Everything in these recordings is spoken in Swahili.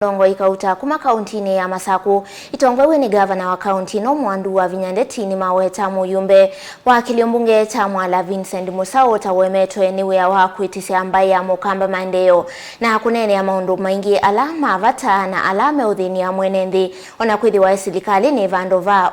Ndongoi kauta kuma kauntini ya Masaku. Itongoewe ni Ngavana wa kaunti no muwandu Wavinya Ndeti nimaweta muyumbe wa Kiliombunge cha Mwala Vincent Musau ta uemetwe ni wa kwitisya ambaye ya Akamba maendeeyo na kuneeneya maundu maingi alama vata na ala meuthinia mwenenthi onakwitha selikalini vandu va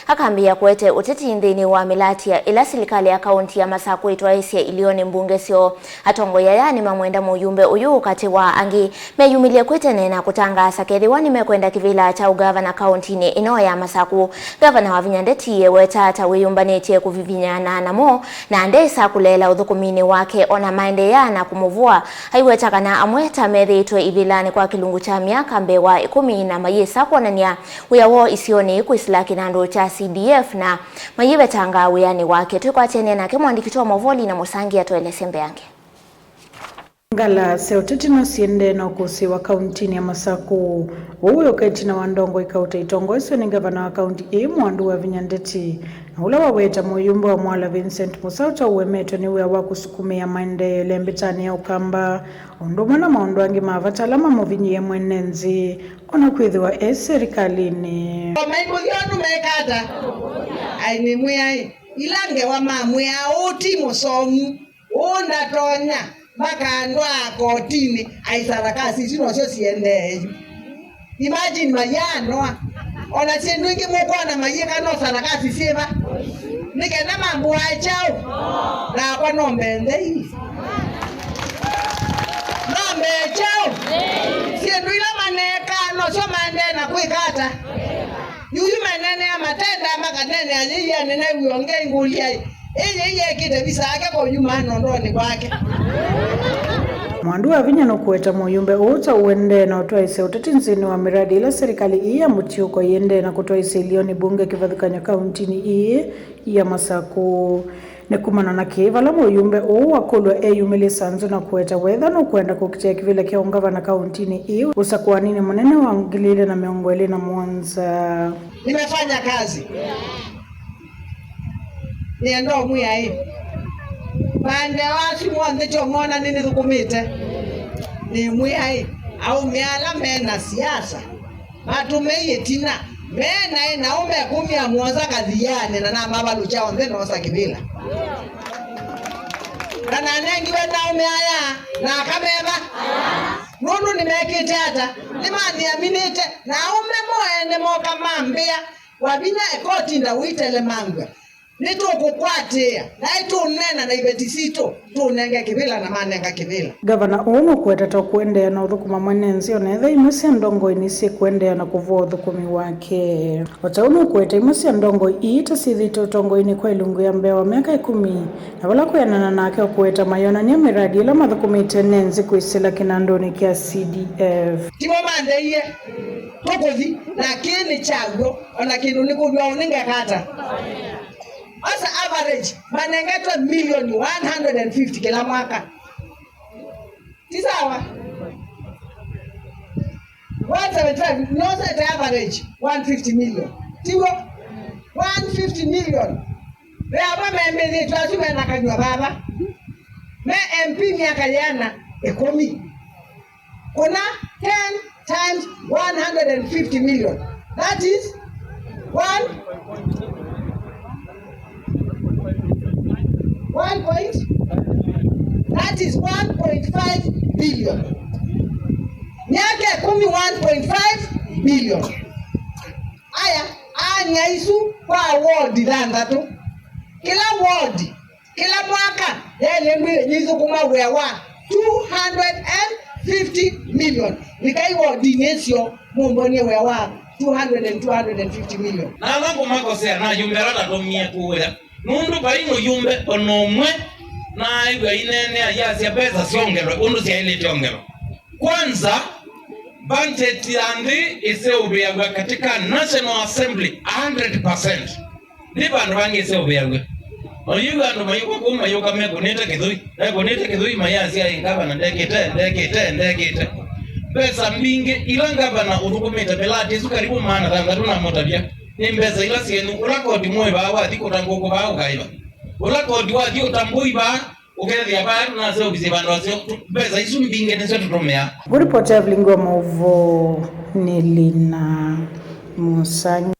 akambia kwete uteti nthini wa milatia ila serikali ya kaunti ya Masaku itwaisye Kiliombunge sio atongoya yani mamwenda muyumbe uyu kati wa angi meyumilie kwitisya kutangasa kethiwa nimekwenda kivila cha ugavana kauntini ino ya Masaku. Ngavana Wavinya Ndeti weta ta wiyumbanetie kuvivinyana namo na ndesa kulela uthukumini wake ona maendeeyo na kumuvua aiweta kana amweta methitwe ivilani kwa kilungu cha miaka mbewa 10 na mayesa kuonania wiawo isioni kwisilaki nandu cha CDF na mayivetanga wiyani wake tukwatene na kemwandiki wa Movoli na Musangi atoele sembe yange. Ngala seuteti no siende na ukusi wa kauntini ya Masaku uwe ukaiti wa Ndongoi kauta itongoewe ni Ngavana wa kaunti muwandu Wavinya Ndeti na ula waweta muyumbe wa Mwala Vincent Musau ta uemetwe ni wa kusukumia maendeeyo lembitani ya Akamba onduma na maundu angi mavata alama muvinye mwenenthi onakwitha selikalini maimuthionu mekata aini muyai ilange wa mamwe auti musomu undatonya makandwa kotini aisarakasi sino sio siende. Imagine mayano ona sindu ingi mukwana mayeka no sarakasi siba nikenda mambo achao na kwa nombende chao sindu ila maneka no so mande na kwikata yuyu menene ya matenda makanene ayiya nene uonge ngulia iye kite bisake kwa yuma ndoni kwake. Mwandu Wavinya no kueta muyumbe uta uendeea na utwaise uteti nzini wa miradi ila serikali iya mutiuko iendeea na kutwaise Kiliombunge kivathukanya kauntini iyi ya Masaku nekumana na kivala muyumbe wakulwa eyumile sanzu na kueta wetha no kwenda kukitia kivile kia Ngavana kauntini iyi usakwanini munene wa ngilile na miongwele na mwanza. Nimefanya kazi niendo muya hii bande wasi mwande chomona nini thukumite ni muya hii au miala mena siasa matumeye tina mena ina ume kumia mwoza kadhiane na mabalu chao ntheno osa kivila na nanengi wena ume aya na kameba nundu nimekite hata nimani aminite na ume moene moka mambia Wavinya ekoti nda uitele mangwe nitu kukwatia na itu nena na ibetisito tu nenge kivila na manenga kivila. Ngavana uno kueta ta kuendeea na uthukuma mwenenthi onetha imusi Ndongoi nisi kuendeea na kuvua uthukumi wake. Wata uno kueta imusi Ndongoi iita sithito utongoini kwa ilungu ya mbewa miaka 10 na wala kuyanana nake kueta mayonania miradi ila mathukumite nenzi kwisila kinandoni kia CDF. Timo mandeiye tokothi lakini chago ona kindu nikuvya uninga kata. Asa average manengetwa milioni 150 kila mwaka. Tisawa 175 no set average 150 million. Tiwo 150 million. Baba membe twasume na kanywa baba. Me MP miaka yana 10. Kuna 10 times 150 million. That is 1 point, that is 1.5 billion. Nyake 1.5 billion. Aya, anya isu kwa ward landa tu. Kila ward, kila mwaka yale nizo kuma wewa 250 million. Nikai ward inesio mumboni wewa 250 million. Na lango makosea na yumbera na domia kuwela. Nundu baino yumbe onomwe na iwe ineeneya yasya pesa siongerwe undu siyailete ongerwe. Kwanza budget yandi iseubiyagwe katika National Assembly 100%. Ni bandu bangi iseubiyagwe. Oyuganda mayuko kuma yuka mekunite kithui mayasya Ngavana ndekite. Pesa mbingi ila Ngavana uthukumite belati isu karibu maana thangatu na motabia. Nimbeza ila sienu ula kodi mwe ba wathi kutanguko ba ukaiba ula kodi wathi utambui ba ukethia ba na se obise bandu ase pesa isu mbinge nese tutomea Guripotea vlingo mauvo nilina Musanyi.